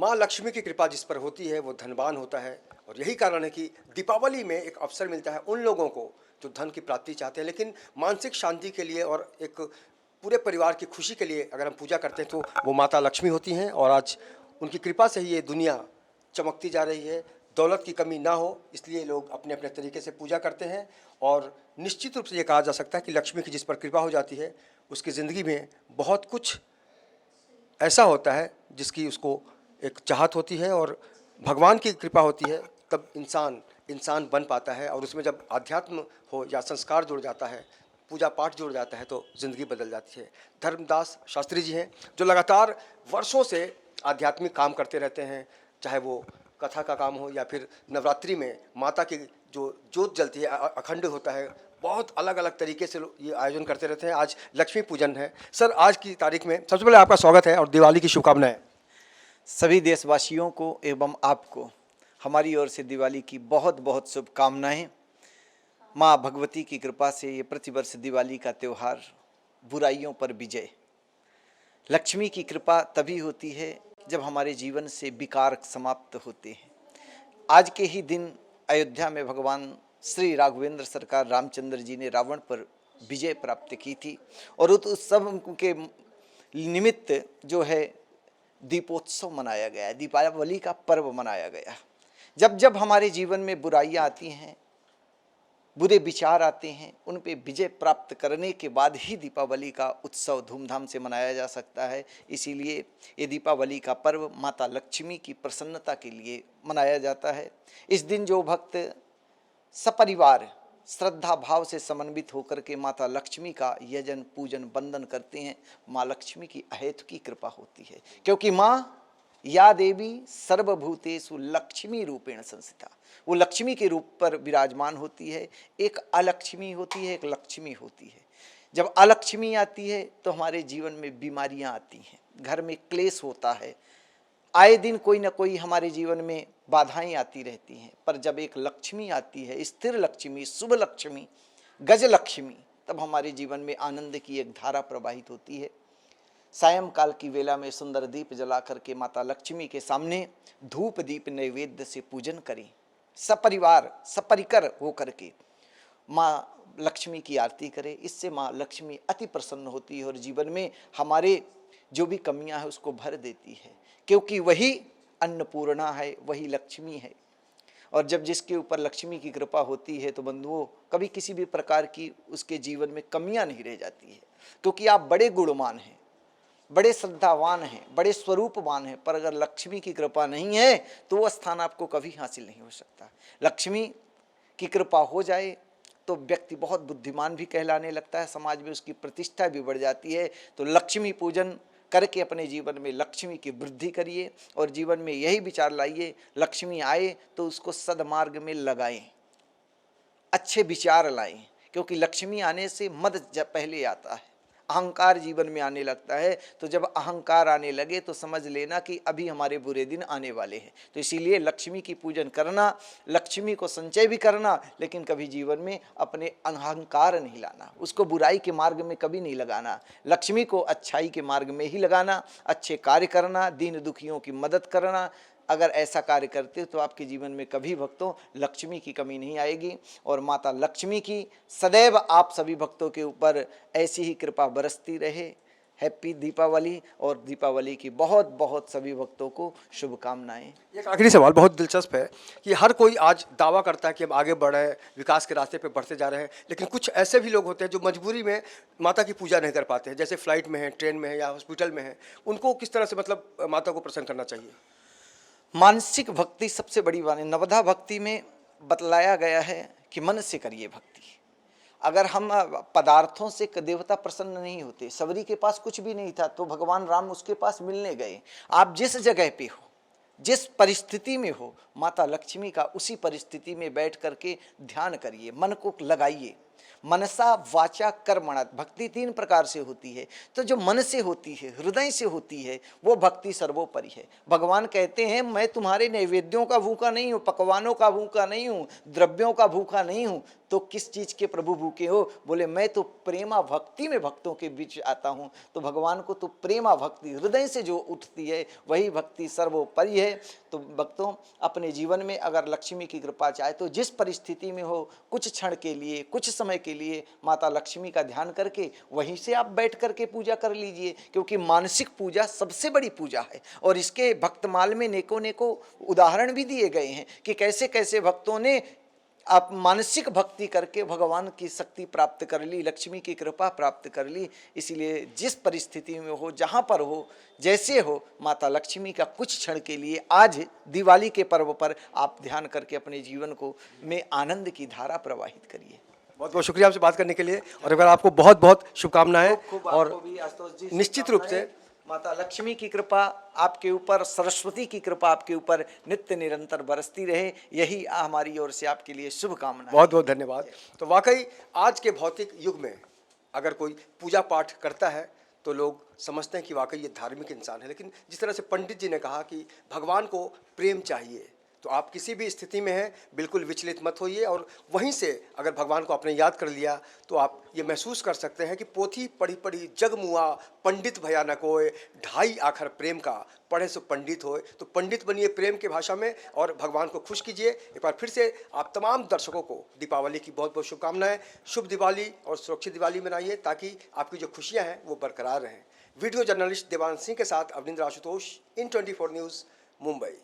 माँ लक्ष्मी की कृपा जिस पर होती है वो धनवान होता है। और यही कारण है कि दीपावली में एक अवसर मिलता है उन लोगों को जो धन की प्राप्ति चाहते हैं, लेकिन मानसिक शांति के लिए और एक पूरे परिवार की खुशी के लिए अगर हम पूजा करते हैं तो वो माता लक्ष्मी होती हैं। और आज उनकी कृपा से ही ये दुनिया चमकती जा रही है। दौलत की कमी ना हो इसलिए लोग अपने अपने तरीके से पूजा करते हैं। और निश्चित रूप से ये कहा जा सकता है कि लक्ष्मी की जिस पर कृपा हो जाती है उसकी ज़िंदगी में बहुत कुछ ऐसा होता है जिसकी उसको एक चाहत होती है। और भगवान की कृपा होती है तब इंसान इंसान बन पाता है। और उसमें जब आध्यात्म हो या संस्कार जुड़ जाता है, पूजा पाठ जुड़ जाता है तो ज़िंदगी बदल जाती है। धर्मदास शास्त्री जी हैं जो लगातार वर्षों से आध्यात्मिक काम करते रहते हैं, चाहे वो कथा का काम हो या फिर नवरात्रि में माता की जो जोत जलती है, अखंड होता है। बहुत अलग अलग तरीके से ये आयोजन करते रहते हैं। आज लक्ष्मी पूजन है। सर, आज की तारीख में सबसे पहले आपका स्वागत है और दिवाली की शुभकामनाएं। सभी देशवासियों को एवं आपको हमारी ओर से दिवाली की बहुत बहुत शुभकामनाएं। माँ भगवती की कृपा से ये प्रतिवर्ष दिवाली का त्यौहार बुराइयों पर विजय। लक्ष्मी की कृपा तभी होती है जब हमारे जीवन से विकार समाप्त होते हैं। आज के ही दिन अयोध्या में भगवान श्री राघवेंद्र सरकार रामचंद्र जी ने रावण पर विजय प्राप्त की थी और उस उत्सव के निमित्त जो है दीपोत्सव मनाया गया, दीपावली का पर्व मनाया गया। जब जब हमारे जीवन में बुराइयां आती हैं, बुरे विचार आते हैं, उन पे विजय प्राप्त करने के बाद ही दीपावली का उत्सव धूमधाम से मनाया जा सकता है। इसीलिए ये दीपावली का पर्व माता लक्ष्मी की प्रसन्नता के लिए मनाया जाता है। इस दिन जो भक्त सपरिवार श्रद्धा भाव से समन्वित होकर के माता लक्ष्मी का यजन पूजन वंदन करते हैं, माँ लक्ष्मी की अहेतु की कृपा होती है। क्योंकि माँ या देवी सर्वभूतेषु लक्ष्मी रूपेण संस्थिता, वो लक्ष्मी के रूप पर विराजमान होती है। एक अलक्ष्मी होती है, एक लक्ष्मी होती है। जब अलक्ष्मी आती है तो हमारे जीवन में बीमारियां आती हैं, घर में क्लेश होता है, आए दिन कोई ना कोई हमारे जीवन में बाधाएं आती रहती हैं। पर जब एक लक्ष्मी आती है, स्थिर लक्ष्मी, शुभ लक्ष्मी, गज लक्ष्मी, तब हमारे जीवन में आनंद की एक धारा प्रवाहित होती है। सायंकाल की वेला में सुंदर दीप जला करके माता लक्ष्मी के सामने धूप दीप नैवेद्य से पूजन करें, सपरिवार सपरिकर होकर के माँ लक्ष्मी की आरती करें। इससे माँ लक्ष्मी अति प्रसन्न होती है और जीवन में हमारे जो भी कमियां हैं उसको भर देती है, क्योंकि वही अन्नपूर्णा है, वही लक्ष्मी है। और जब जिसके ऊपर लक्ष्मी की कृपा होती है तो बंधुओं कभी किसी भी प्रकार की उसके जीवन में कमियां नहीं रह जाती है, क्योंकि आप बड़े गुणवान हैं, बड़े श्रद्धावान हैं, बड़े स्वरूपवान हैं। पर अगर लक्ष्मी की कृपा नहीं है तो वो स्थान आपको कभी हासिल नहीं हो सकता। लक्ष्मी की कृपा हो जाए तो व्यक्ति बहुत बुद्धिमान भी कहलाने लगता है, समाज में उसकी प्रतिष्ठा भी बढ़ जाती है। तो लक्ष्मी पूजन करके अपने जीवन में लक्ष्मी की वृद्धि करिए और जीवन में यही विचार लाइए, लक्ष्मी आए तो उसको सदमार्ग में लगाएं, अच्छे विचार लाएं। क्योंकि लक्ष्मी आने से मद जब पहले आता है, अहंकार जीवन में आने लगता है। तो जब अहंकार आने लगे तो समझ लेना कि अभी हमारे बुरे दिन आने वाले हैं। तो इसीलिए लक्ष्मी की पूजन करना, लक्ष्मी को संचय भी करना, लेकिन कभी जीवन में अपने अहंकार नहीं लाना, उसको बुराई के मार्ग में कभी नहीं लगाना, लक्ष्मी को अच्छाई के मार्ग में ही लगाना, अच्छे कार्य करना, दीन दुखियों की मदद करना। अगर ऐसा कार्य करते हो तो आपके जीवन में कभी भक्तों लक्ष्मी की कमी नहीं आएगी। और माता लक्ष्मी की सदैव आप सभी भक्तों के ऊपर ऐसी ही कृपा बरसती रहे। हैप्पी दीपावली और दीपावली की बहुत बहुत सभी भक्तों को शुभकामनाएं। एक आखिरी सवाल बहुत दिलचस्प है कि हर कोई आज दावा करता है कि हम आगे बढ़ रहे हैं, विकास के रास्ते पे बढ़ते जा रहे हैं, लेकिन कुछ ऐसे भी लोग होते हैं जो मजबूरी में माता की पूजा नहीं कर पाते हैं, जैसे फ्लाइट में हैं, ट्रेन में हैं या हॉस्पिटल में हैं। उनको किस तरह से मतलब माता को प्रसन्न करना चाहिए? मानसिक भक्ति सबसे बड़ी बात है। नवधा भक्ति में बतलाया गया है कि मन से करिए भक्ति। अगर हम पदार्थों से देवता प्रसन्न नहीं होते, सबरी के पास कुछ भी नहीं था तो भगवान राम उसके पास मिलने गए। आप जिस जगह पे हो, जिस परिस्थिति में हो, माता लक्ष्मी का उसी परिस्थिति में बैठ करके ध्यान करिए, मन को लगाइए। मनसा वाचा कर्मणा, भक्ति तीन प्रकार से होती है। तो जो मन से होती है, हृदय से होती है, वो भक्ति सर्वोपरि है। भगवान कहते हैं मैं तुम्हारे नैवेद्यों का भूखा नहीं हूँ, पकवानों का भूखा नहीं हूँ, द्रव्यों का भूखा नहीं हूँ, तो किस चीज़ के प्रभु भूखे हो? बोले मैं तो प्रेमा भक्ति में भक्तों के बीच आता हूँ। तो भगवान को तो प्रेमा भक्ति हृदय से जो उठती है वही भक्ति सर्वोपरि है। तो भक्तों, अपने जीवन में अगर लक्ष्मी की कृपा चाहे तो जिस परिस्थिति में हो, कुछ क्षण के लिए, कुछ समय के लिए माता लक्ष्मी का ध्यान करके वहीं से आप बैठ करके पूजा कर लीजिए, क्योंकि मानसिक पूजा सबसे बड़ी पूजा है। और इसके भक्तमाल में नेको उदाहरण भी दिए गए हैं कि कैसे कैसे भक्तों ने आप मानसिक भक्ति करके भगवान की शक्ति प्राप्त कर ली, लक्ष्मी की कृपा प्राप्त कर ली। इसलिए जिस परिस्थिति में हो, जहाँ पर हो, जैसे हो, माता लक्ष्मी का कुछ क्षण के लिए आज दिवाली के पर्व पर आप ध्यान करके अपने जीवन को में आनंद की धारा प्रवाहित करिए। बहुत बहुत शुक्रिया आपसे बात करने के लिए, और अगर आपको बहुत बहुत शुभकामनाएं। और भी आशुतोष जी निश्चित रूप से माता लक्ष्मी की कृपा आपके ऊपर, सरस्वती की कृपा आपके ऊपर नित्य निरंतर बरसती रहे, यही हमारी ओर से आपके लिए शुभकामनाएं। बहुत बहुत धन्यवाद। तो वाकई आज के भौतिक युग में अगर कोई पूजा पाठ करता है तो लोग समझते हैं कि वाकई ये धार्मिक इंसान है, लेकिन जिस तरह से पंडित जी ने कहा कि भगवान को प्रेम चाहिए, तो आप किसी भी स्थिति में हैं बिल्कुल विचलित मत होइए, और वहीं से अगर भगवान को आपने याद कर लिया तो आप ये महसूस कर सकते हैं कि पोथी पढ़ी पढ़ी जग मुआ, पंडित भया न कोय, ढाई आखर प्रेम का, पढ़े सो पंडित होए। तो पंडित बनिए प्रेम के भाषा में और भगवान को खुश कीजिए। एक बार फिर से आप तमाम दर्शकों को दीपावली की बहुत बहुत शुभकामनाएं। शुभ दिवाली और सुरक्षित दिवाली मनाइए ताकि आपकी जो खुशियाँ हैं वो बरकरार रहें। वीडियो जर्नलिस्ट देवानंद सिंह के साथ अवनिंद्र आशुतोष, इन 24 न्यूज़, मुंबई।